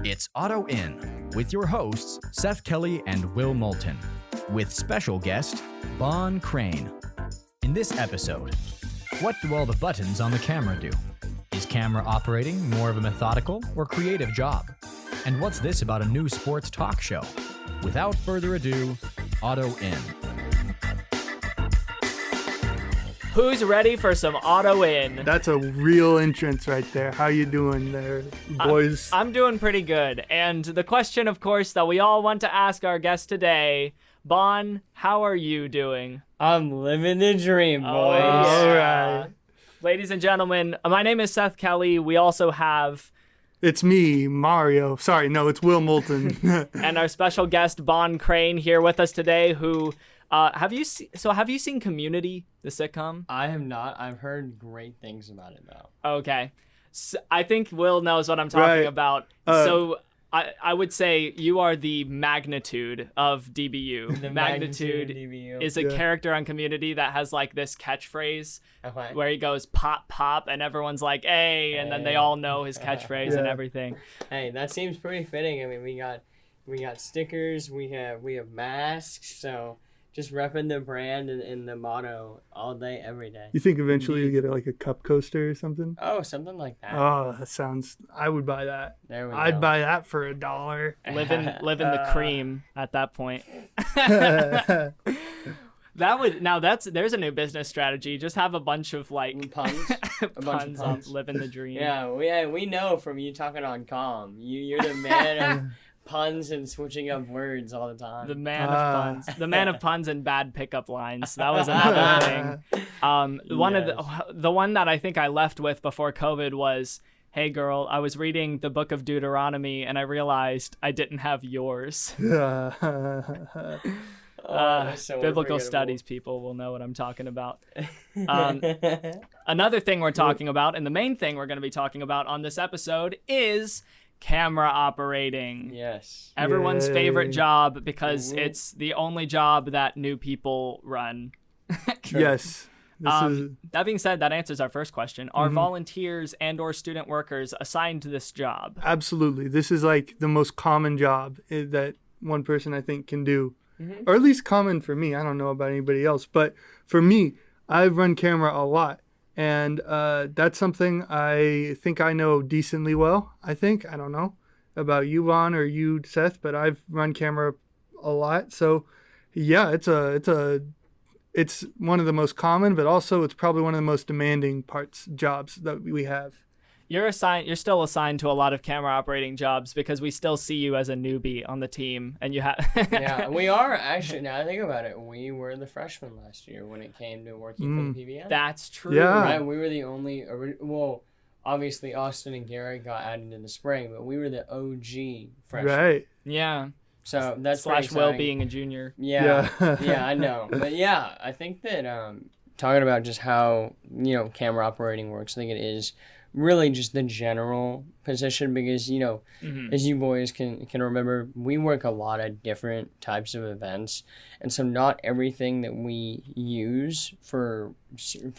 It's Auto In with your hosts, Seth Kelly and Will Moulton, with special guest, Bohn Crain. In this episode, what do all the buttons on the camera do? Is camera operating more of a methodical or creative job? And what's this about a new sports talk show? Without further ado, Auto In. Who's ready for some Auto In? That's a real entrance right there. How you doing there, boys? I'm doing pretty good. And the question, of course, that we all want to ask our guest today, Bohn, how are you doing? I'm living the dream, boys. All right. Ladies and gentlemen, my name is Seth Kelly. We also have... It's me, Mario. Sorry, no, it's Will Moulton. and our special guest, Bohn Crain, here with us today, who... have you seen Community, the sitcom? I have not. I've heard great things about it, though. Okay. So I think Will knows what I'm talking about. So I would say you are the magnitude of DBU. The magnitude of DBU. is a character on Community that has like this catchphrase where he goes pop, pop, and everyone's like, hey, and then they all know his catchphrase and everything. Hey, that seems pretty fitting. I mean, we got stickers, we have masks, so... Just repping the brand and the motto all day, every day. You think eventually you get like a cup coaster or something? Oh, something like that. Oh, that sounds... I would buy that. There we go. I'd buy that for $1. Living the cream at that point. There's a new business strategy. Just have a bunch of like puns, puns on living the dream. Yeah, we know from you talking on comm. You're the man of puns and switching up words all the time. The man of puns. The man of puns and bad pickup lines. That was another thing. One of the one that I think I left with before COVID was, hey girl, I was reading the book of Deuteronomy and I realized I didn't have yours. So biblical studies people will know what I'm talking about. Another thing we're talking about, and the main thing we're going to be talking about on this episode, is camera operating. Yes. Everyone's favorite job because it's the only job that new people run. Yes. That being said, that answers our first question. Are volunteers and or student workers assigned to this job? Absolutely. This is like the most common job that one person I think can do. Or at least common for me. I don't know about anybody else. But for me, I've run camera a lot. And that's something I think I know decently well. I don't know about you, Bohn, or you, Seth, but I've run camera a lot. So yeah, it's one of the most common, but also it's probably one of the most demanding jobs that we have. You're still assigned to a lot of camera operating jobs because we still see you as a newbie on the team, and you have. Yeah, we are actually. Now I think about it, we were the freshmen last year when it came to working for the PBN. That's true. Yeah, right. We were the only. Well, obviously Austin and Garrett got added in the spring, but we were the OG freshmen. Right. Yeah. So that's / Will being a junior. Yeah. Yeah, I know. But yeah, I think that talking about just how camera operating works, I think it is really just the general position because as you boys can remember, we work a lot of different types of events, and so not everything that we use for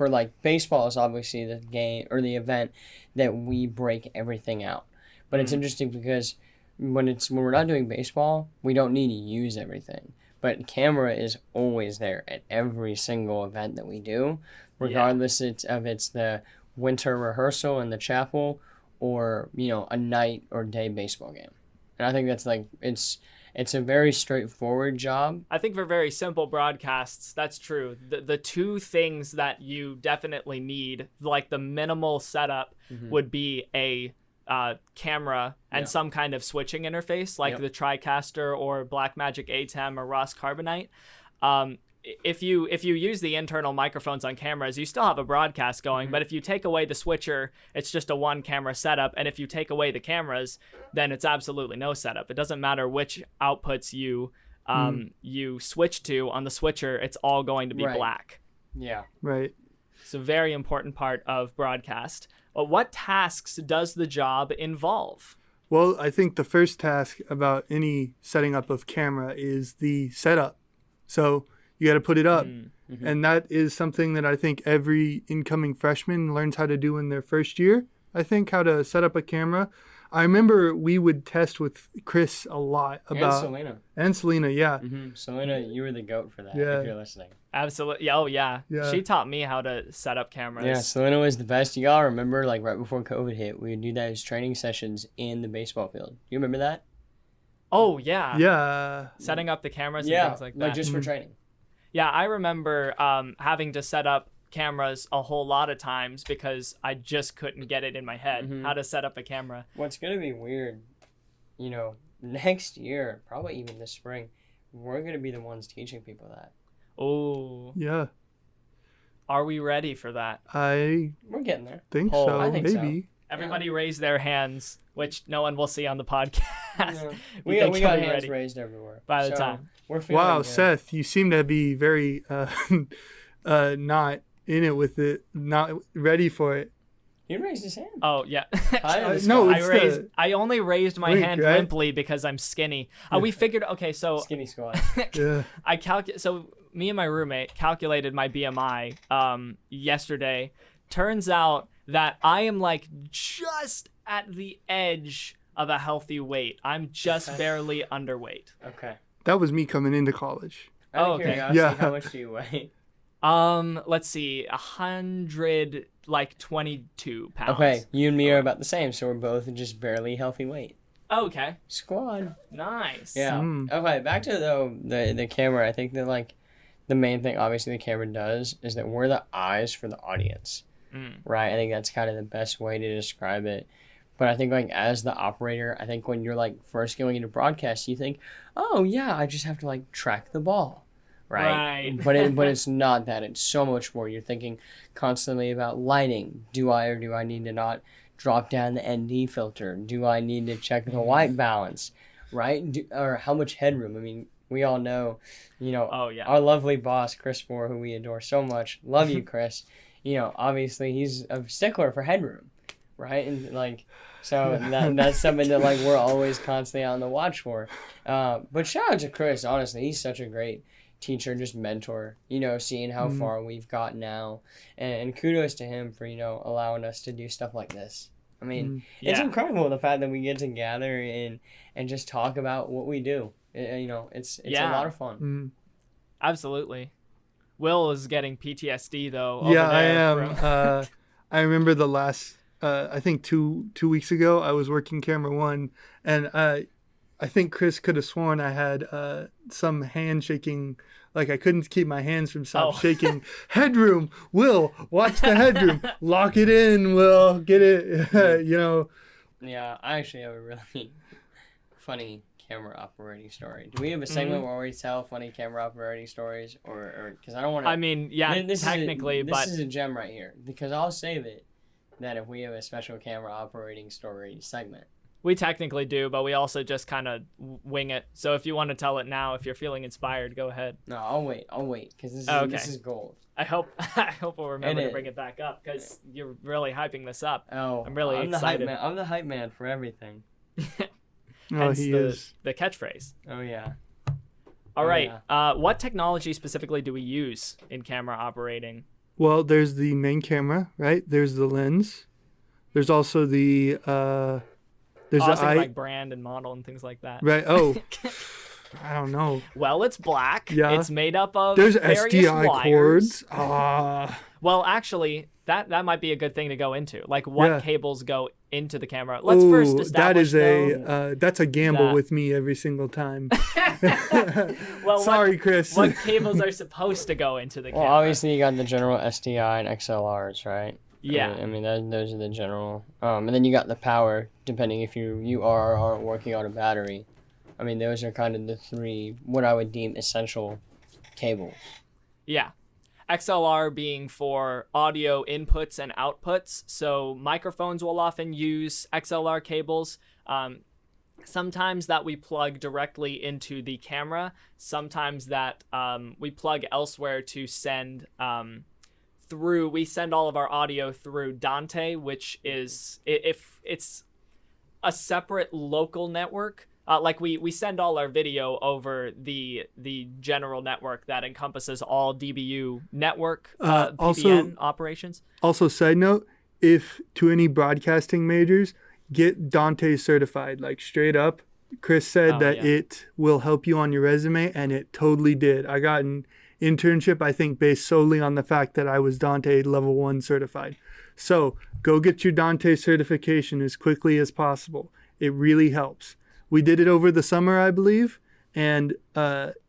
like baseball is obviously the game or the event that we break everything out. But it's interesting because when we're not doing baseball, we don't need to use everything, but camera is always there at every single event that we do, regardless it's the winter rehearsal in the chapel or a night or day baseball game. And I think that's like it's a very straightforward job. I think for very simple broadcasts, that's true. The two things that you definitely need, like the minimal setup, would be a camera and some kind of switching interface like the TriCaster or Blackmagic ATEM or Ross Carbonite. If you use the internal microphones on cameras, you still have a broadcast going, but if you take away the switcher, it's just a one camera setup. And if you take away the cameras, then it's absolutely no setup. It doesn't matter which outputs you switch to on the switcher, it's all going to be black. Yeah. Right. It's a very important part of broadcast. What tasks does the job involve? Well, I think the first task about any setting up of camera is the setup. So you got to put it up. And that is something that I think every incoming freshman learns how to do in their first year. I think how to set up a camera. I remember we would test with Chris a lot about and Selena, yeah. Selena, you were the goat for that. Yeah. If you're listening. Absolutely. Oh yeah. Yeah. She taught me how to set up cameras. Yeah, Selena was the best. You all remember, like right before COVID hit, we would do those training sessions in the baseball field. You remember that? Oh yeah. Yeah. Setting up the cameras Yeah, and things like that. like just for training. Yeah, I remember having to set up cameras a whole lot of times because I just couldn't get it in my head how to set up a camera. What's gonna be weird, next year, probably even this spring, we're gonna be the ones teaching people that. Oh. Yeah. Are we ready for that? I We're getting there. think Oh, so, I think maybe. Everybody raise their hands, which no one will see on the podcast. Yeah. We We think got you'll be hands ready raised everywhere. by the So, time. We're feeling Wow, good. Seth, you seem to be very not in it with it, not ready for it. He raised his hand. Oh yeah. No, I it's I only raised my Wink, hand right? limply because I'm skinny. We figured so Skinny squad. Yeah. so me and my roommate calculated my BMI yesterday. Turns out that I am like just at the edge of a healthy weight. I'm just barely underweight. Okay. That was me coming into college. Out of okay. curiosity, Yeah. how much do you weigh? Let's see, 122 pounds. Okay, you and me are about the same, so we're both just barely healthy weight. Okay. Squad. Nice. Yeah. Okay, back to the camera. I think that like the main thing obviously the camera does is that we're the eyes for the audience. Right? I think that's kind of the best way to describe it. But I think like as the operator, I think when you're like first going into broadcast, you think, "Oh, yeah, I just have to like track the ball." Right. But it's not that. It's so much more. You're thinking constantly about lighting. Do I or do I need to not drop down the ND filter? Do I need to check the white balance? Right? Or how much headroom? I mean, we all know, Oh yeah. our lovely boss, Chris Moore, who we adore so much. Love you, Chris. Obviously he's a stickler for headroom, right? And like, so that's something that like we're always constantly on the watch for. But shout out to Chris, honestly, he's such a great teacher, just mentor, seeing how far we've got now, and kudos to him for, allowing us to do stuff like this. I mean, it's incredible the fact that we get to gather and just talk about what we do. It's a lot of fun. Absolutely. Will is getting PTSD though. Yeah, over I there am. I remember the last, I think two weeks ago, I was working camera one, and I think Chris could have sworn I had some hand shaking. Like I couldn't keep my hands from shaking. Headroom, Will, watch the headroom. Lock it in, Will. Get it, Yeah, I actually have a really funny camera operating story. Do we have a segment where we tell funny camera operating stories, or because I don't want to? I mean, yeah, technically, this is a gem right here because I'll save it. That if we have a special camera operating story segment. We technically do, but we also just kind of wing it. So if you want to tell it now, if you're feeling inspired, go ahead. No, I'll wait because this is gold. I hope we'll remember to bring it back up because you're really hyping this up. Oh, I'm really excited. I'm the hype man for everything. Hence he is. the catchphrase. Oh yeah. All right. Yeah. What technology specifically do we use in camera operating? Well, there's the main camera, right? There's the lens. There's also the like brand and model and things like that. Right. Oh, I don't know. Well, it's black. Yeah. It's made up of There's various SDI wires. cords. Well, actually, that might be a good thing to go into. Like what cables go into the camera. Let's Ooh, first establish that's a gamble with me every single time. Well, sorry, Chris. What cables are supposed to go into the camera? Well, obviously you got the general SDI and XLRs, right? Yeah. I mean those are the general. And then you got the power, depending if you are or aren't working on a battery. I mean, those are kind of the three, what I would deem essential cables. Yeah. XLR being for audio inputs and outputs. So microphones will often use XLR cables. Sometimes that we plug directly into the camera. Sometimes that we plug elsewhere to send through. We send all of our audio through Dante, which is, if it's a separate local network, like we send all our video over the general network that encompasses all DBU network PBN operations. Also, side note, if to any broadcasting majors, get Dante certified, like straight up. Chris said that it will help you on your resume, and it totally did. I got an internship, I think, based solely on the fact that I was Dante level 1 certified. So go get your Dante certification as quickly as possible. It really helps. We did it over the summer, I believe, and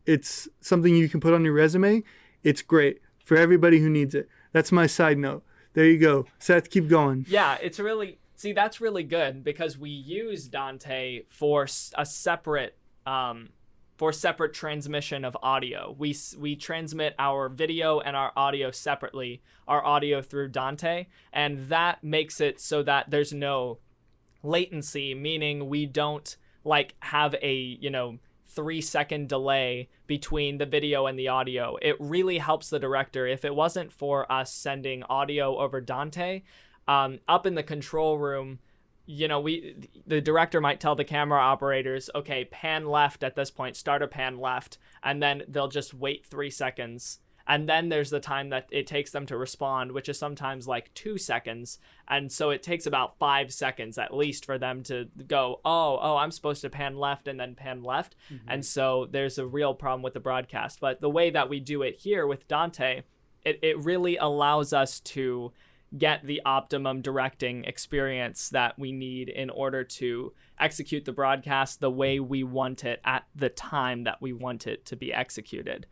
it's something you can put on your resume. It's great for everybody who needs it. That's my side note. There you go. Seth, keep going. Yeah, it's really... See, that's really good because we use Dante for a separate transmission of audio. We transmit our video and our audio separately, our audio through Dante, and that makes it so that there's no latency, meaning we don't like have a 3-second delay between the video and the audio. It really helps the director. If it wasn't for us sending audio over Dante, up in the control room, the director might tell the camera operators, okay, pan left at this point, start a pan left, and then they'll just wait 3 seconds. And then there's the time that it takes them to respond, which is sometimes like 2 seconds. And so it takes about 5 seconds at least for them to go, oh, I'm supposed to pan left and then pan left. Mm-hmm. And so there's a real problem with the broadcast. But the way that we do it here with Dante, it really allows us to get the optimum directing experience that we need in order to execute the broadcast the way we want it at the time that we want it to be executed.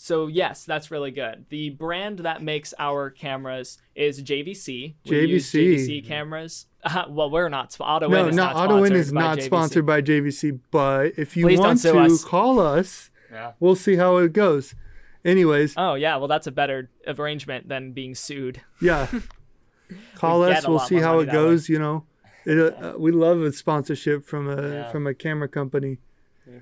So yes, that's really good. The brand that makes our cameras is JVC. We use JVC cameras. Well, we're not. AutoIn is not AutoIn is not sponsored by JVC. But if you want to call us, we'll see how it goes. Anyways. Oh yeah, well that's a better arrangement than being sued. Yeah. Call us. We'll see how it goes. We love a sponsorship from a camera company.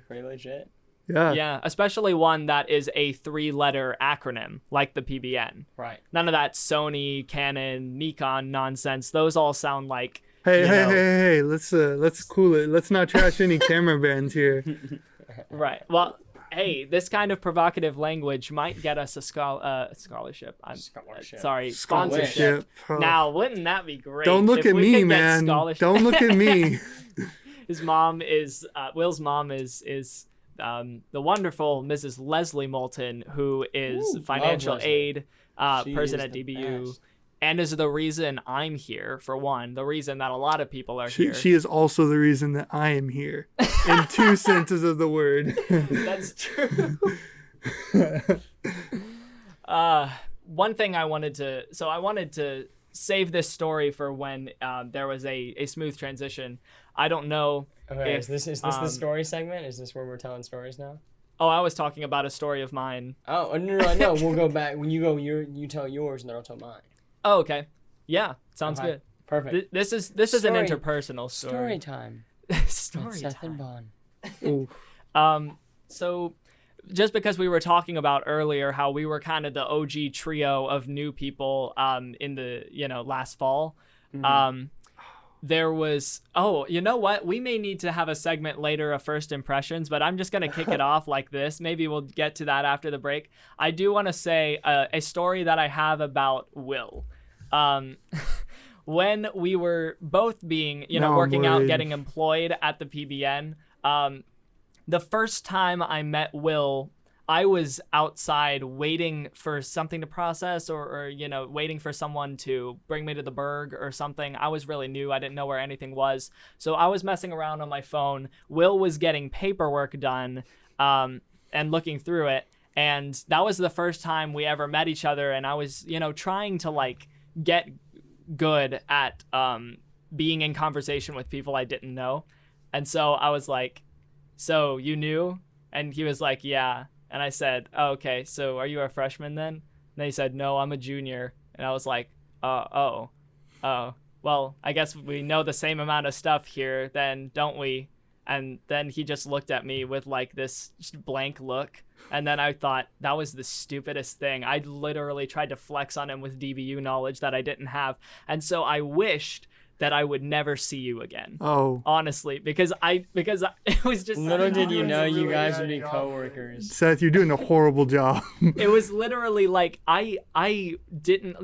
Pretty legit. Yeah. Yeah, especially one that is a 3-letter acronym like the PBN. Right. None of that Sony, Canon, Nikon nonsense. Those all sound like Hey, let's cool it. Let's not trash any camera brands here. Right. Well, hey, this kind of provocative language might get us a scholarship. Sorry, sponsorship. Now, wouldn't that be great? Don't look at me, man. Don't look at me. His mom is Will's mom is the wonderful Mrs. Leslie Moulton, who is financial aid person at DBU, and is the reason I'm here, for one, the reason that a lot of people are here. She is also the reason that I am here, in 2 senses of the word. That's true. One thing I wanted to save this story for when there was a smooth transition. I don't know. Okay, is this the story segment? Is this where we're telling stories now? Oh, I was talking about a story of mine. Oh, no. We'll go back. When you go, you tell yours, and then I'll tell mine. Oh, okay. Yeah, sounds good. Perfect. This is an interpersonal story. Story time. Story Seth time. and Bohn. So just because we were talking about earlier how we were kind of the OG trio of new people in the last fall. Mm-hmm. There was, you know what? We may need to have a segment later of first impressions, but I'm just going to kick it off like this. Maybe we'll get to that after the break. I do want to say a story that I have about Will. When we were both being, working out, getting employed at the PBN, the first time I met Will, I was outside waiting for something to process or waiting for someone to bring me to the Berg or something. I was really new. I didn't know where anything was. So I was messing around on my phone. Will was getting paperwork done and looking through it. And that was the first time we ever met each other. And I was, trying to get good at being in conversation with people I didn't know. And so I was like, so you knew? And he was like, yeah. And I said, oh, okay, so are you a freshman then? And then he said, no, I'm a junior. And I was like, oh, well, I guess we know the same amount of stuff here then, don't we? And then he just looked at me with this just blank look. And then I thought that was the stupidest thing. I literally tried to flex on him with DBU knowledge that I didn't have. And so I wished that I would never see you again. Oh. Honestly, because it was just Little did you know you guys would be coworkers. Seth, you're doing a horrible job. It was literally like I didn't,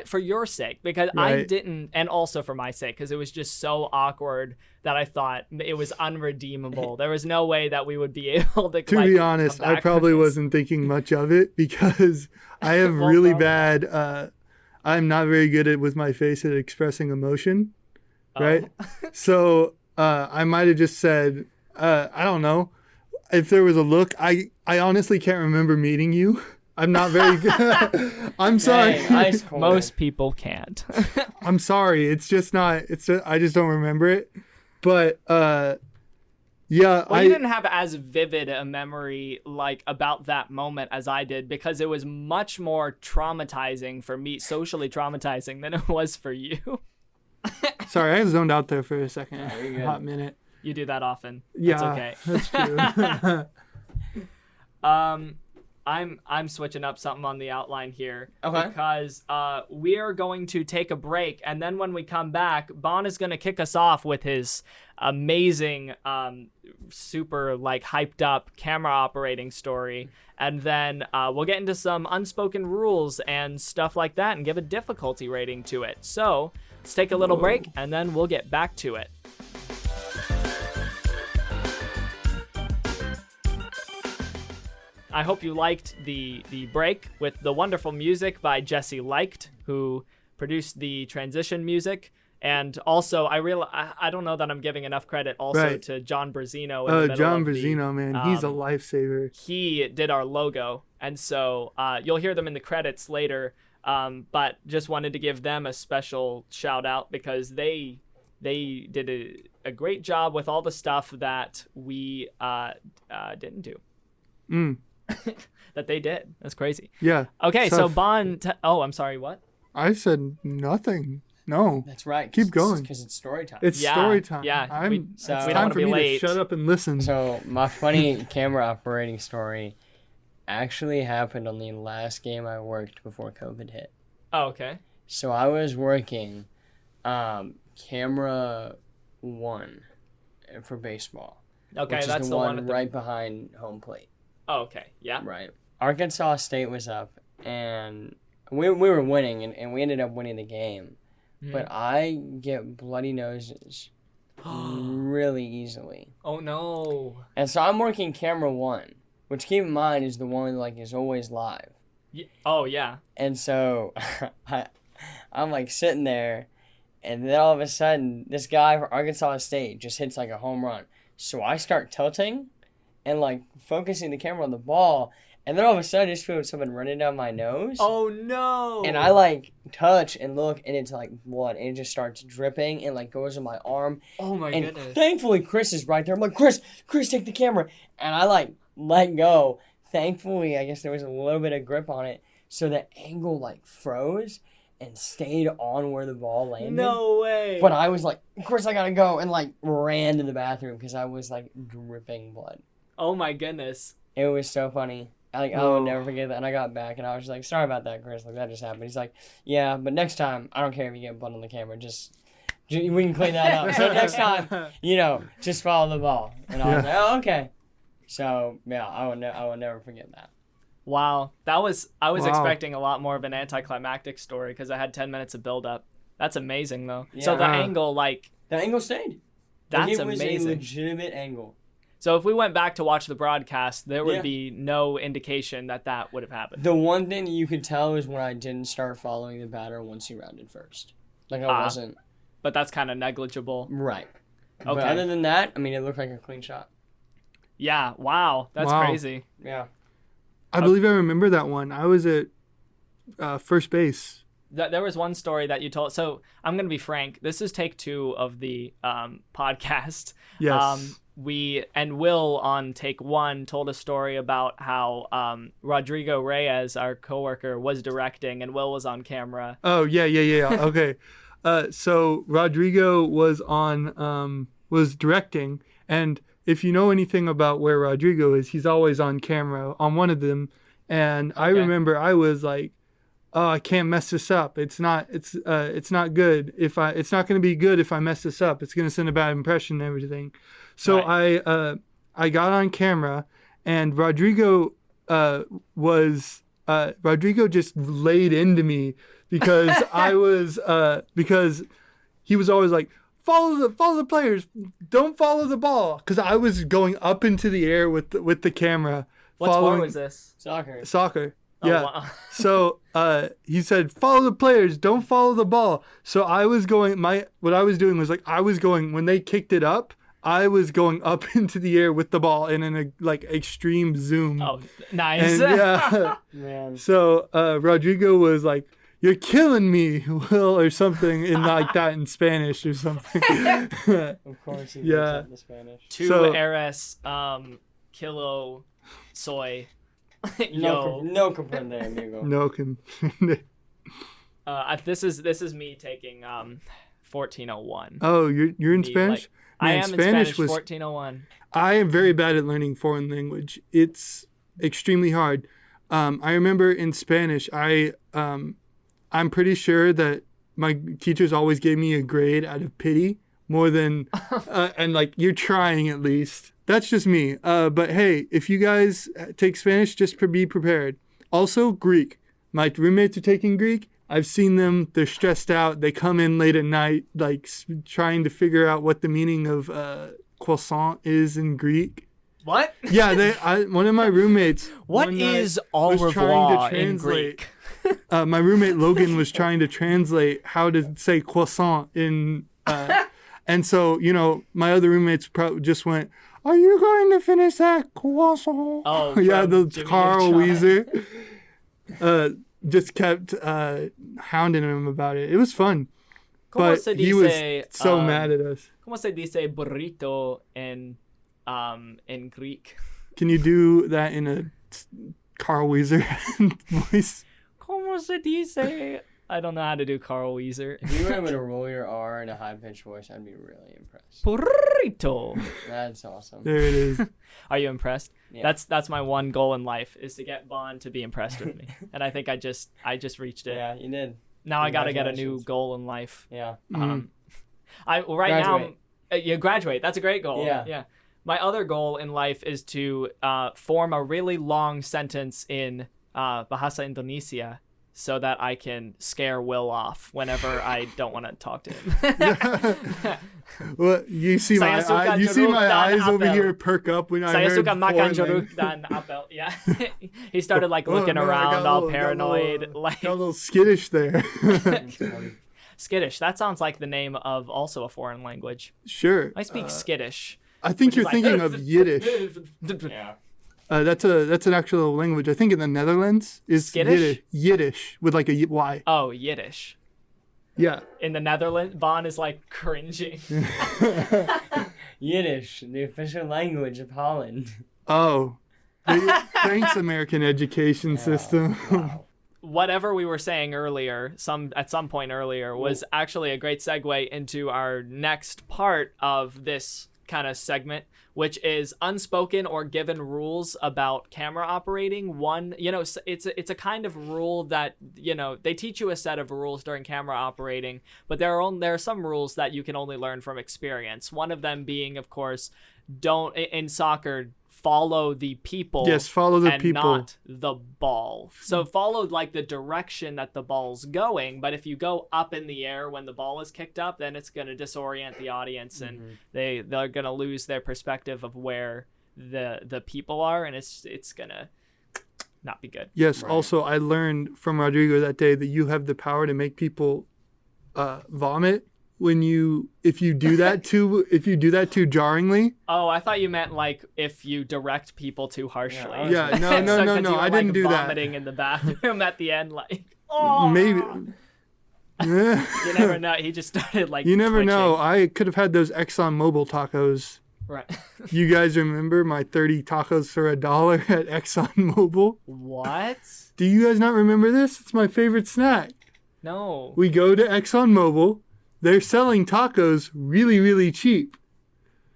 for your sake, because I Right. didn't, and also for my sake, because it was just so awkward that I thought it was unredeemable. There was no way that we would be able to. To be honest, I probably wasn't thinking much of it because I have really bad. I'm not very good at with my face at expressing emotion, right? So I might have just said, I don't know, if there was a look. I honestly can't remember meeting you. I'm not very good. I'm sorry. Dang, ice cold. Most people can't. I'm sorry. It's just not. I just don't remember it. But yeah, Well, you didn't have as vivid a memory like about that moment as I did, because it was much more traumatizing for me, socially traumatizing, than it was for you. Sorry, I zoned out there for a second. you're good. Hot minute. You do that often. Yeah, That's okay. that's true. I'm switching up something on the outline here. Okay. Because we are going to take a break, and then when we come back, Bohn is going to kick us off with his amazing, super hyped up camera operating story, and then we'll get into some unspoken rules and stuff like that, and give a difficulty rating to it. So let's take a little break, and then we'll get back to it. I hope you liked the break with the wonderful music by Jesse Liked, who produced the transition music. And also, I don't know that I'm giving enough credit also Right. to John Brazino. In the middle John of the, Brazino, man, he's a lifesaver. He did our logo. And so you'll hear them in the credits later. But just wanted to give them a special shout out because they did a great job with all the stuff that we didn't do. That they did. That's crazy. Yeah. Okay, Seth, so Bohn. I'm sorry. What? I said nothing. No. That's right. Keep going. Because it's story time. It's Yeah, story time. yeah, It's we don't time wanna for be me late. to shut up and listen. So my funny camera operating story actually happened on the last game I worked before COVID hit. Oh, okay. So I was working camera 1 for baseball. Okay, which is that's the the one one. At the, right behind home plate. Oh, okay. Yeah. Right. Arkansas State was up, and we were winning, and we ended up winning the game. But I get bloody noses really easily. Oh no. And so I'm working camera 1, which keep in mind is the one is always live. Oh yeah. And so I'm sitting there, and then all of a sudden this guy from Arkansas State just hits a home run. So I start tilting and focusing the camera on the ball, and then all of a sudden I just feel something running down my nose. Oh no. And I touch and look, and it's blood, and it just starts dripping and goes in my arm. Oh my And goodness. thankfully Chris is right there. I'm like, Chris, take the camera. And I let go. Thankfully, I guess there was a little bit of grip on it, so the angle froze and stayed on where the ball landed. No way. But I was like, Chris, I gotta go, and ran to the bathroom because I was dripping blood. Oh my goodness. It was so funny. I will never forget that. And I got back, and I was just like, sorry about that, Chris. That just happened. He's like, yeah, but next time, I don't care if you get blood on the camera. We can clean that up. So next time, just follow the ball. And I was like, oh, okay. So, yeah, I will never forget that. Wow. I was Wow. expecting a lot more of an anticlimactic story because I had 10 minutes of build up. That's amazing though. So the Yeah. angle The angle stayed. that's it was amazing. a legitimate angle. So if we went back to watch the broadcast, there would Yeah. be no indication that would have happened. The one thing that you could tell is when I didn't start following the batter once he rounded first. I wasn't. But that's kind of negligible. Right. Okay. But other than that, it looked like a clean shot. Yeah. Wow. That's Wow. crazy. Yeah. I believe I remember that one. I was at first base. There was one story that you told. So I'm going to be frank. This is take 2 of the podcast. Yes. Will on take 1 told a story about how Rodrigo Reyes, our coworker, was directing and Will was on camera. Oh, yeah. Okay. So Rodrigo was was directing, and if you know anything about where Rodrigo is, he's always on camera on one of them. And I remember I was oh, I can't mess this up. It's not good. It's not going to be good if I mess this up. It's going to send a bad impression and everything. So right. I got on camera, and Rodrigo just laid into me because because he was always like, follow the players, don't follow the ball, because I was going up into the air with the camera. What sport was this? Soccer. Oh, Yeah. wow. So he said, follow the players, don't follow the ball. So I was going, what I was doing was like, I was going, when they kicked it up, I was going up into the air with the ball and in a like extreme zoom. Oh, nice. And, yeah. Man. So Rodrigo was like, you're killing me, Will, or something in like that in Spanish or something. Of course he Yeah. in Spanish. Two So- eres kilo soy. No, Yo. no comprende, amigo. No, This is me taking 1401. oh, you're in Me, Spanish? like, I Man, am in Spanish. was 1401. I am very bad at learning foreign language. It's extremely hard. I remember in Spanish, I'm pretty sure that my teachers always gave me a grade out of pity more than, and like, you're trying at least. That's just me. But hey, if you guys take Spanish, just be prepared. Also, Greek. My roommates are taking Greek. I've seen them. They're stressed out. They come in late at night, like trying to figure out what the meaning of croissant is in Greek. What? Yeah, one of my roommates. What one night is au was trying to revoir in translate- Greek? My roommate Logan was trying to translate how to say croissant in, and so my other roommates just went, "Are you going to finish that croissant?" Oh, yeah, from the Jimmy Carl Neutron. Weezer just kept hounding him about it. It was fun, ¿Cómo but se he was dice, so mad at us. ¿Cómo se dice burrito in Greek? Can you do that in a Carl Weezer voice? ¿Cómo se dice? I don't know how to do Carl Weezer. If you were able to roll your R in a high-pitched voice, I'd be really impressed. Burrito. That's awesome. There it is. Are you impressed? Yeah. That's my one goal in life, is to get Bohn to be impressed with me. And I think I just reached it. Yeah, you did. Now I got to get a new Congratulations. goal in life. Yeah. Right Graduate. now, you graduate. That's a great goal. Yeah. My other goal in life is to form a really long sentence in Bahasa Indonesia so that I can scare Will off whenever I don't want to talk to him. Well, you see my Saya suka eyes jeruk over dan here perk up when I Saya heard suka makan foreign jeruk language. dan apel. Yeah. He started like Oh, looking no, I around got a all little- paranoid. Like Got a little skittish there. skittish. That sounds like the name of also a foreign language. Sure. I speak skittish. I think which you're is like- thinking of Yiddish. Yeah. That's an actual language. I think in the Netherlands is Skittish? Yiddish with like a Y. Oh, Yiddish. Yeah. In the Netherlands, Bohn is like cringing. Yiddish, the official language of Holland. Oh. Thanks, American education system. Wow. Whatever we were saying earlier, at some point earlier, was actually a great segue into our next part of this kind of segment, which is unspoken or given rules about camera operating. One, it's a kind of rule that, they teach you a set of rules during camera operating, but there are some rules that you can only learn from experience. One of them being, of course, in soccer, follow the people. Yes, follow the and people. not the ball. So follow like the direction that the ball's going, but if you go up in the air when the ball is kicked up, then it's going to disorient the audience and they're going to lose their perspective of where the people are, and it's going to not be good. Yes. Right. Also, I learned from Rodrigo that day that you have the power to make people vomit if you do that too jarringly. Oh, I thought you meant like if you direct people too harshly. Yeah, no, So 'cause you were, I didn't do that. vomiting in the bathroom at the end, like, oh. Maybe. You never know. He just started like. You never know. twitching. I could have had those ExxonMobil tacos. Right. You guys remember my 30 tacos for $1 at ExxonMobil? What? Do you guys not remember this? It's my favorite snack. No. We go to ExxonMobil. They're selling tacos really, really cheap.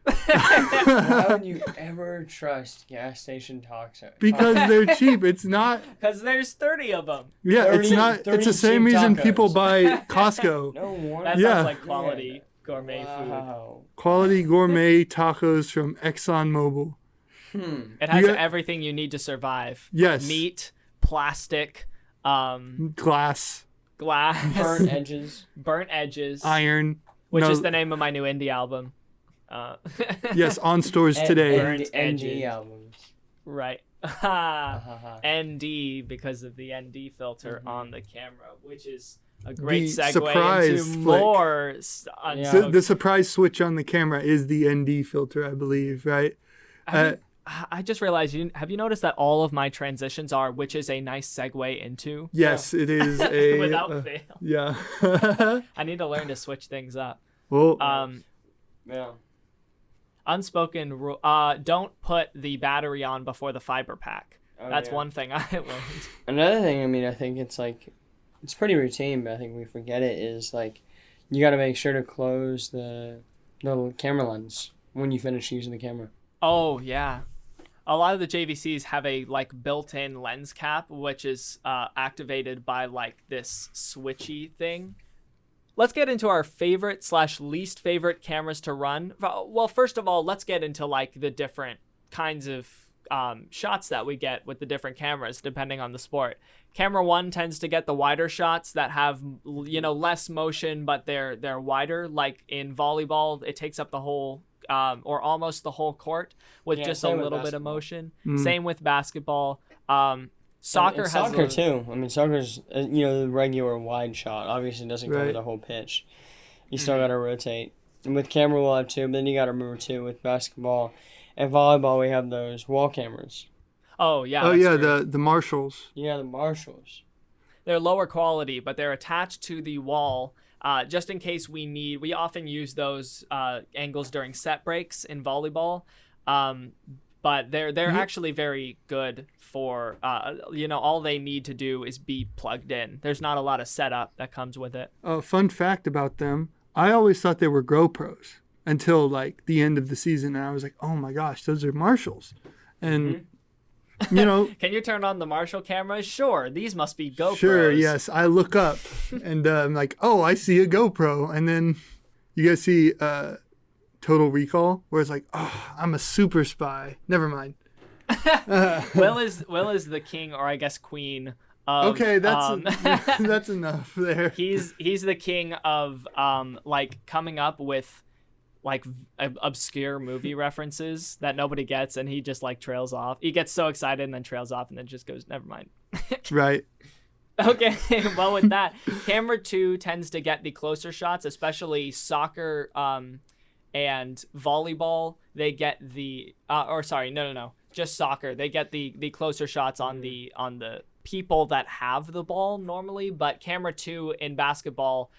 Why would you ever trust gas station tacos? Because they're cheap. It's not. Because there's 30 of them. Yeah, 30 it's not. It's 30 the same cheap reason tacos. people buy Costco. No wonder. That Yeah. sounds like quality gourmet food. Wow. Quality gourmet tacos from ExxonMobil. It has Yeah. everything you need to survive. Yes. Meat, plastic, Glass, glass, Burnt edges. iron. which No, is the name of my new indie album. Yes, on stores today. Burnt ND edges. albums. Right. Ha. ND because of the ND filter on the camera, which is a great The segue surprise into flick. more. Yeah. The surprise switch on the camera is the ND filter, I believe, right? I just realized, have you noticed that all of my transitions are, which is a nice segue into? Yes, it is a. Without fail. Yeah. I need to learn to switch things up. Well, Yeah. Unspoken rule. Don't put the battery on before the fiber pack. Oh, That's yeah. one thing I learned. Another thing, I mean, I think it's like, it's pretty routine, but I think we forget it, is like, you got to make sure to close the camera lens when you finish using the camera. Oh, yeah. A lot of the JVCs have a like built-in lens cap, which is activated by like this switchy thing. Let's get into our favorite / least favorite cameras to run. Well, first of all, let's get into like the different kinds of shots that we get with the different cameras depending on the sport. Camera 1 tends to get the wider shots that have, less motion, but they're wider. Like in volleyball, it takes up the whole or almost the whole court with just a little bit of motion. Same with basketball. Soccer and has soccer too. I mean, soccer's the regular wide shot. Obviously, doesn't cover Right. the whole pitch. You still got to rotate. And with camera, we'll have two. But then you got to remember too with basketball and volleyball, we have those wall cameras. Oh yeah. oh that's yeah, true. the Marshalls. Yeah, the Marshalls. They're lower quality, but they're attached to the wall just in case we often use those angles during set breaks in volleyball. But they're actually very good for, all they need to do is be plugged in. There's not a lot of setup that comes with it. Fun fact about them, I always thought they were GoPros until like the end of the season, and I was like, oh my gosh, those are Marshalls. And, Can you turn on the Marshall cameras? Sure, these must be GoPros. Sure, yes. I look up and I'm like, oh, I see a GoPro. And then you guys see Total Recall, where it's like, oh, I'm a super spy. Never mind. Will is the king, or I guess queen, of... Okay, that's that's enough there. He's the king of coming up with like obscure movie references that nobody gets, and he just like trails off. He gets so excited and then trails off and then just goes, never mind. Right. Okay, well with that, camera 2 tends to get the closer shots, especially soccer and volleyball. They get the just soccer. They get the closer shots on the people that have the ball normally, but camera 2 in basketball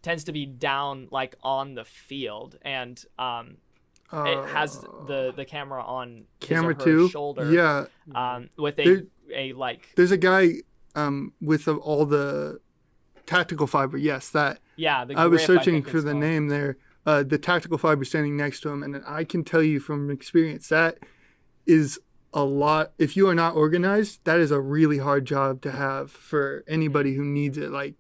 tends to be down like on the field, and it has the camera on Camera his or her 2? shoulder. Yeah. With There- a like There's a guy with all the tactical fiber. Yes, that. yeah. The I was grip, searching think for it's the called. name there. The tactical fiber standing next to him, and I can tell you from experience that is a lot. If you are not organized, that is a really hard job to have for anybody who needs it. Like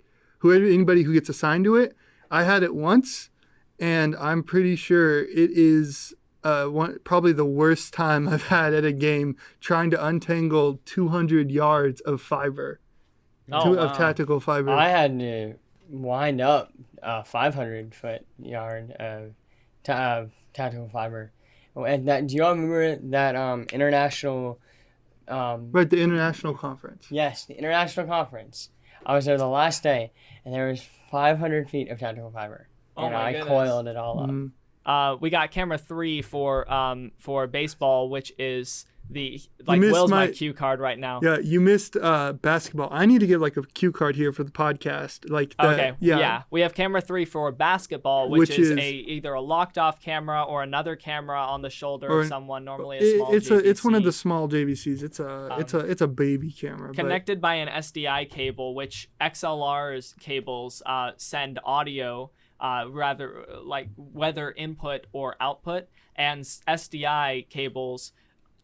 anybody who gets assigned to it. I had it once, and I'm pretty sure it is probably the worst time I've had at a game trying to untangle 200 yards of fiber, of tactical fiber. I had to wind up a 500-foot yard of tactical fiber. And that, do you all remember that international? Right, the international conference. Yes, the international conference. I was there the last day, and there was 500 feet of tactical fiber, Oh and my I goodness. coiled it all up. Mhm. We got camera 3 for baseball, which is missed Will's my my cue card right now. Yeah, you missed basketball. I need to get like a cue card here for the podcast. Okay. Yeah. We have camera 3 for basketball, which is either a locked off camera or another camera on the shoulder Or of someone, normally a small It's one of JVC, the small JVCs. It's a baby camera. but- connected by an SDI cable, which XLR's cables send audio rather like whether input or output, and SDI cables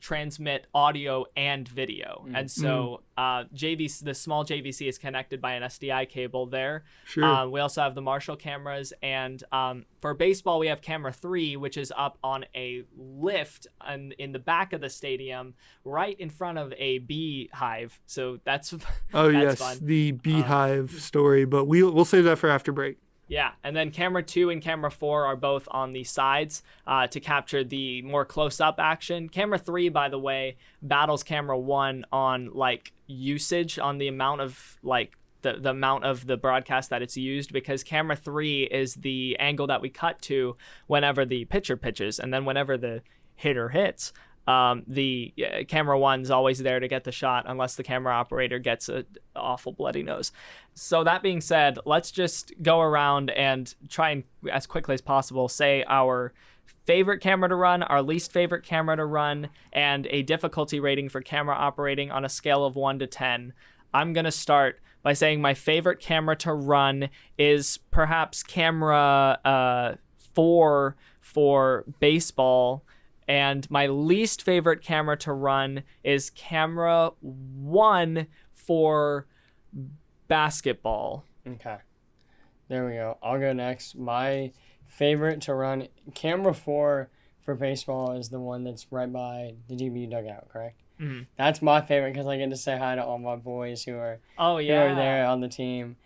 transmit audio and video. And so JVC, the small JVC is connected by an SDI cable there. Sure. We also have the Marshall cameras, and for baseball we have camera 3, which is up on a lift in the back of the stadium right in front of a beehive. So that's that's fun. The beehive story, but we'll save that for after break. Yeah, and then camera 2 and camera 4 are both on the sides to capture the more close-up action. Camera 3, by the way, battles camera 1 on like usage, on the amount of like the amount of the broadcast that it's used, because camera 3 is the angle that we cut to whenever the pitcher pitches, and then whenever the hitter hits. The camera 1's always there to get the shot unless the camera operator gets an awful bloody nose. So that being said, let's just go around and try and, as quickly as possible, say our favorite camera to run, our least favorite camera to run, and a difficulty rating for camera operating on a scale of 1 to 10. I'm going to start by saying my favorite camera to run is perhaps camera 4 for baseball. And my least favorite camera to run is camera 1 for basketball. Okay. There we go. I'll go next. My favorite to run, camera 4 for baseball, is the one that's right by the DB dugout, correct? Mm-hmm. That's my favorite because I get to say hi to all my boys who are who are there on the team.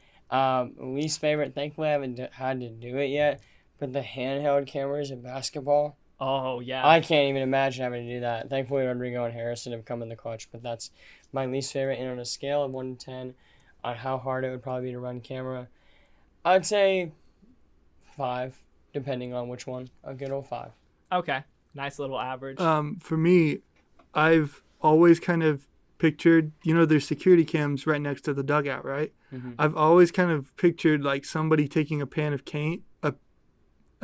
Least favorite, thankfully I haven't had to do it yet, but the handheld cameras in basketball. Oh, yeah. I can't even imagine having to do that. Thankfully, Rodrigo and Harrison have come in the clutch, but that's my least favorite. And on a scale of 1 to 10 on how hard it would probably be to run camera, I'd say 5, depending on which one. A good old 5. Okay. Nice little average. For me, I've always kind of pictured, there's security cams right next to the dugout, right? Mm-hmm. I've always kind of pictured like somebody taking a can of paint.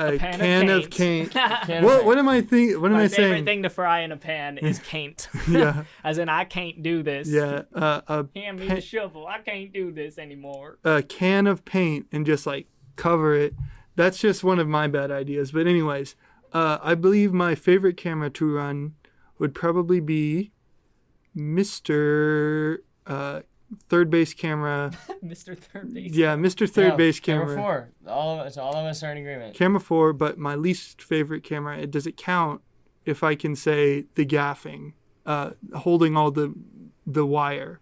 A can of paint. What am I thinking? What am I saying? My favorite thing to fry in a pan is paint. Yeah. As in, I can't do this. Yeah. Hand me the shovel. I can't do this anymore. A can of paint and just like cover it. That's just one of my bad ideas. But anyways, I believe my favorite camera to run would probably be Mr. Third base camera. Mr. Third base. Yeah, Mr. Third base camera. Camera 4. All of us are in agreement. Camera 4, but my least favorite camera, does it count if I can say the gaffing, holding all the wire?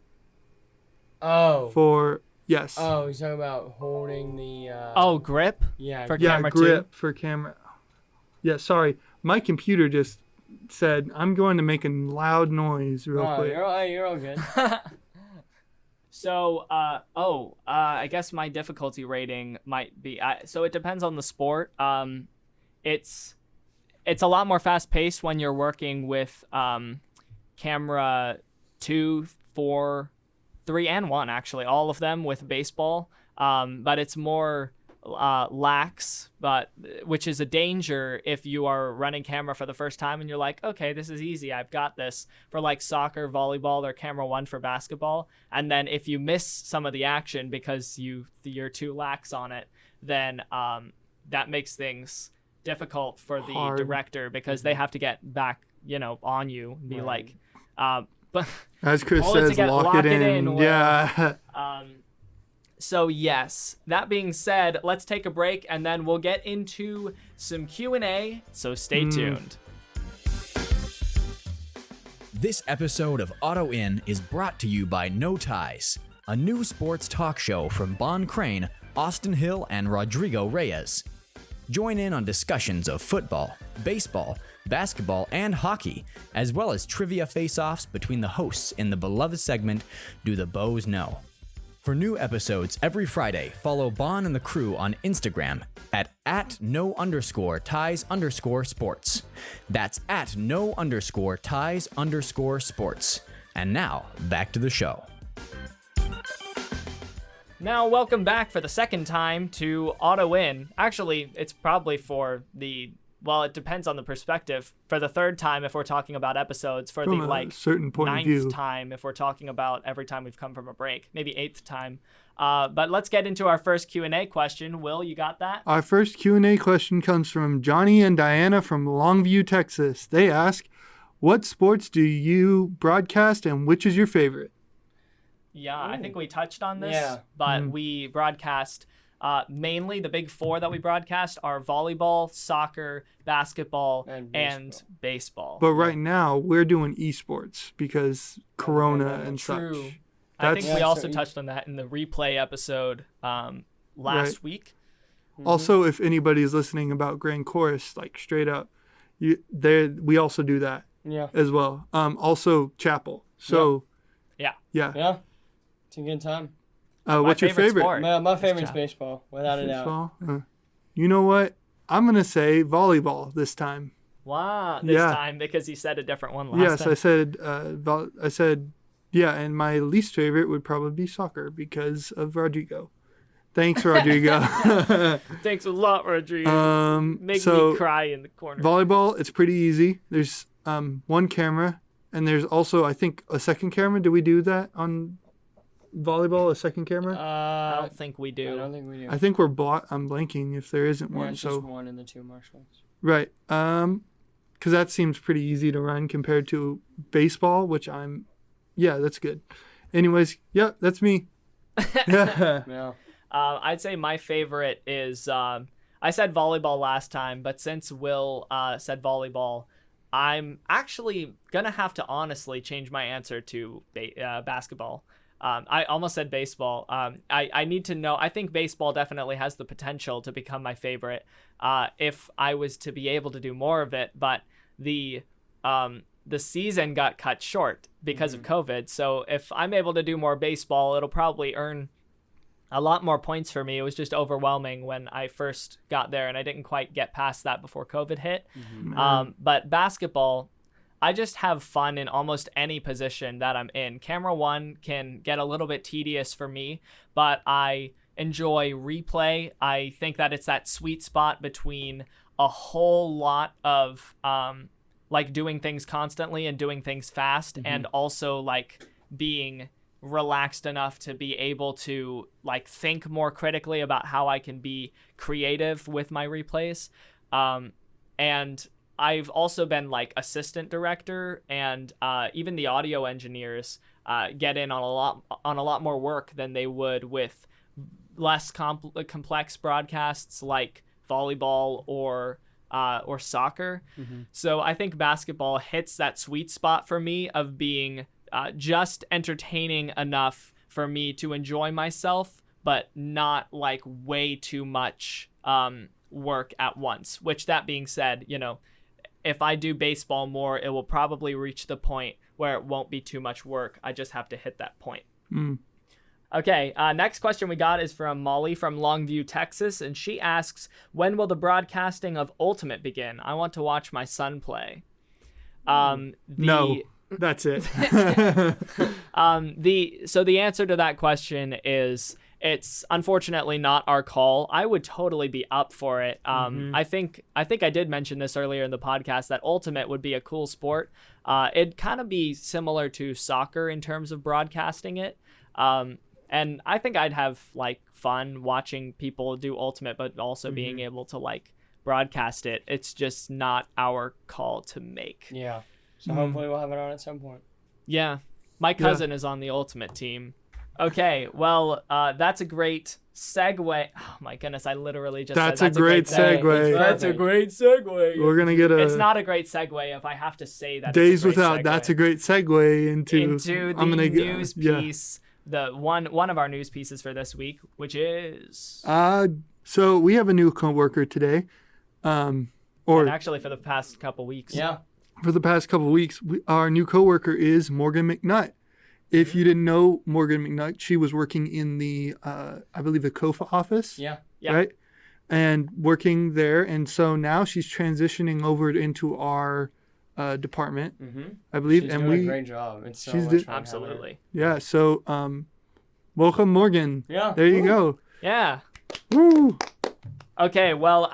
Oh. Yes. Oh, you're talking about holding the... grip? Yeah. For camera grip 2? for camera. Yeah, sorry. My computer just said, I'm going to make a loud noise real quick. You're all good. So, I guess my difficulty rating might be, so it depends on the sport. It's a lot more fast paced when you're working with camera 2, 4, 3, and 1, actually, all of them with baseball. But it's more lax, which is a danger if you are running camera for the first time and you're like, okay, this is easy, I've got this, for like soccer, volleyball, or camera 1 for basketball. And then if you miss some of the action because you're too lax on it, then that makes things difficult for the hard director, because they have to get back on you and be like, but as Chris says, lock it in. Yeah. So yes, that being said, let's take a break and then we'll get into some Q&A, so stay tuned. This episode of Auto In is brought to you by No Ties, a new sports talk show from Bohn Crain, Austin Hill, and Rodrigo Reyes. Join in on discussions of football, baseball, basketball, and hockey, as well as trivia face-offs between the hosts in the beloved segment, Do the Bows Know? For new episodes every Friday, follow Bohn and the crew on Instagram at @no_ties_sports. That's @no_ties_sports. And now, back to the show. Now, welcome back for the second time to Auto In. Actually, it's probably for the well, it depends on the perspective. For the third time, if we're talking about episodes, for From the a like certain point of view. ninth time, if we're talking about every time we've come from a break, maybe eighth time. But let's get into our first Q&A question. Will, you got that? Our first Q&A question comes from Johnny and Diana from Longview, Texas. They ask, what sports do you broadcast and which is your favorite? Yeah, I think we touched on this, Yeah. but we broadcast mainly the big four that we broadcast are volleyball, soccer, basketball, and baseball. But right now, we're doing esports because Corona and True. such. I think we also so- touched on that in the replay episode last week. Also, if anybody's listening about Grand Chorus, like straight up, we also do that Yeah. as well. Also, chapel. So, Yeah. Yeah. It's a good time. What's your favorite? sport. My favorite's chapel. baseball, without a doubt. Baseball? You know what? I'm going to say volleyball this time. Wow, this Yeah. time because you said a different one last Yes, time. I said, yeah, and my least favorite would probably be soccer because of Rodrigo. Thanks, Rodrigo. Thanks a lot, Rodrigo. Make me cry in the corner. Volleyball, it's pretty easy. There's one camera, and there's also, I think, a second camera. Do we do that on volleyball, a second camera? I don't think we do. I don't think we do. I think I'm blanking if there isn't Yeah, one. it's So just one in the two marshals. right, because that seems pretty easy to run compared to baseball, which that's good. Anyways, yeah, that's me. Yeah. Yeah. I'd say my favorite is I said volleyball last time, but since Will said volleyball, I'm actually gonna have to honestly change my answer to basketball. I almost said baseball. I need to know. I think baseball definitely has the potential to become my favorite if I was to be able to do more of it. But the season got cut short because of COVID. So if I'm able to do more baseball, it'll probably earn a lot more points for me. It was just overwhelming when I first got there, and I didn't quite get past that before COVID hit. But basketball, I just have fun in almost any position that I'm in. Camera one can get a little bit tedious for me, but I enjoy replay. I think that it's that sweet spot between a whole lot of like doing things constantly and doing things fast, and also like being relaxed enough to be able to like think more critically about how I can be creative with my replays. And I've also been like assistant director, and even the audio engineers get in on a lot more work than they would with less complex broadcasts like volleyball or soccer. So I think basketball hits that sweet spot for me of being just entertaining enough for me to enjoy myself, but not like way too much work at once. Which, that being said, if I do baseball more, it will probably reach the point where it won't be too much work. I just have to hit that point. Okay, next question we got is from Molly from Longview, Texas, and she asks, when will the broadcasting of Ultimate begin? I want to watch my son play. No, that's it. So the answer to that question is it's unfortunately not our call. I would totally be up for it. I think I did mention this earlier in the podcast that Ultimate would be a cool sport. It'd kind of be similar to soccer in terms of broadcasting it. And I think I'd have like fun watching people do Ultimate, but also being able to like broadcast it. It's just not our call to make. Yeah. So hopefully we'll have it on at some point. Yeah. My cousin is on the Ultimate team. Okay, well, that's a great segue. Oh my goodness, I literally just That's said a great segue. That's a great segue. We're gonna get It's not a great segue if I have to say that. Days it's a great Without. segue. That's a great segue into the news piece. The one of our news pieces for this week, which is So we have a new coworker today, and actually for the past couple weeks. Yeah. For the past couple of weeks, our new coworker is Morgan McNutt. If you didn't know Morgan McNutt, she was working in the, I believe, the COFA office. Yeah. Right? And working there. And so now she's transitioning over into our department, I believe. She's and doing a great job. It's so much fun. Absolutely. Yeah. So welcome, Morgan. Yeah. There you go. Yeah. Woo! Okay, well,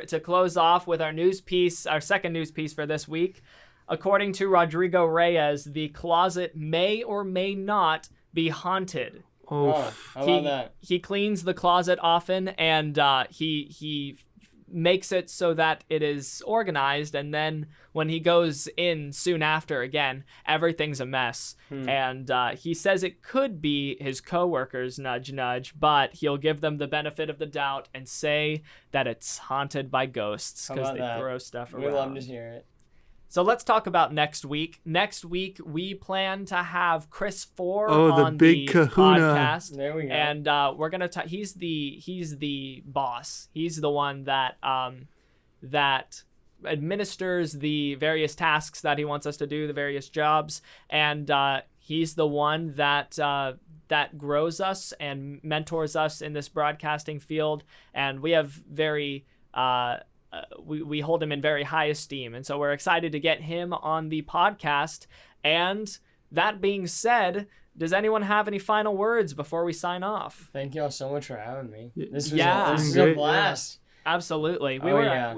to close off with our news piece, our second news piece for this week, according to Rodrigo Reyes, the closet may or may not be haunted. Oh, how about that? He cleans the closet often, and he makes it so that it is organized, and then when he goes in soon after again, everything's a mess. And he says it could be his coworkers, nudge nudge, but he'll give them the benefit of the doubt and say that it's haunted by ghosts because they throw stuff around. We love to hear it. So let's talk about next week. Next week, we plan to have Chris Four the on big the kahuna. podcast. There we go. And we're gonna he's the boss. He's the one that that administers the various tasks that he wants us to do, the various jobs, and he's the one that that grows us and mentors us in this broadcasting field. And we have very we hold him in very high esteem, and so we're excited to get him on the podcast. And that being said, does anyone have any final words before we sign off? Thank you all so much for having me. This Yeah. was a blast. Absolutely. We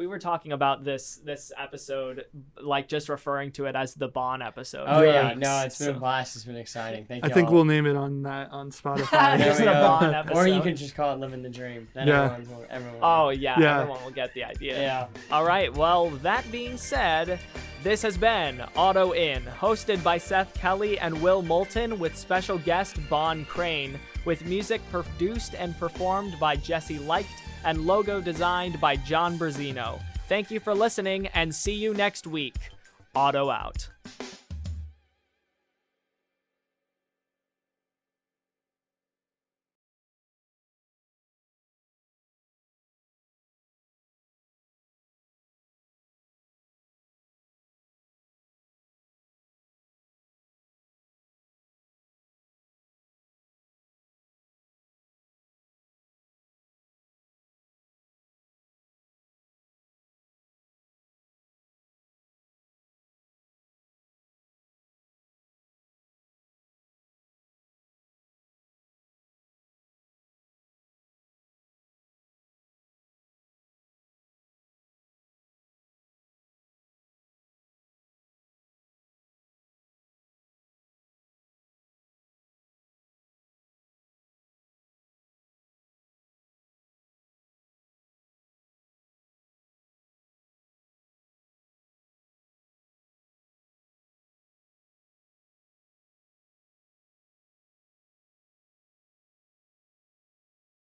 were talking about this episode, like just referring to it as the Bohn episode. Oh yeah, no, it's been a blast. It's been exciting. Thank you. I think we'll name it on Spotify. Just There we the go. Bohn episode. Or you can just call it "Living the Dream." Then Yeah. everyone. Oh yeah, Yeah. everyone will get the idea. Yeah. All right. Well, that being said, this has been Auto In, hosted by Seth Kelly and Will Moulton, with special guest Bohn Crain, with music produced and performed by Jesse Leicht, and logo designed by John Berzino. Thank you for listening, and see you next week. Auto out.